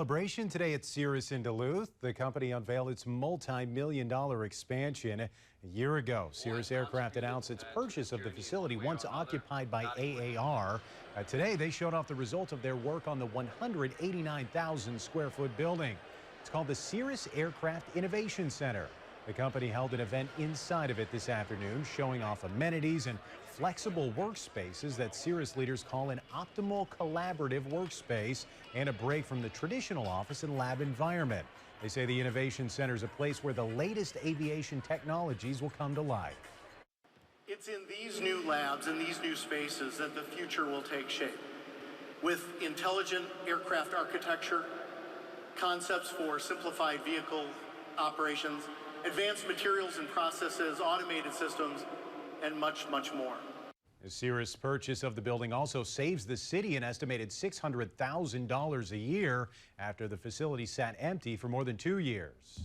Celebration today at Cirrus in Duluth. The company unveiled its multi-million-dollar expansion. A year ago, Cirrus Aircraft announced its purchase of the facility once occupied by AAR. Today, they showed off the result of their work on the 189,000 square foot building. It's called the Cirrus Aircraft Innovation Center. The company held an event inside of it this afternoon, showing off amenities and flexible workspaces that Cirrus leaders call an optimal collaborative workspace and a break from the traditional office and lab environment. They say the Innovation Center is a place where the latest aviation technologies will come to life. It's in these new labs and these new spaces that the future will take shape. With intelligent aircraft architecture, concepts for simplified vehicle operations, advanced materials and processes, automated systems, and much, much more. The Cirrus purchase of the building also saves the city an estimated $600,000 a year after the facility sat empty for more than 2 years.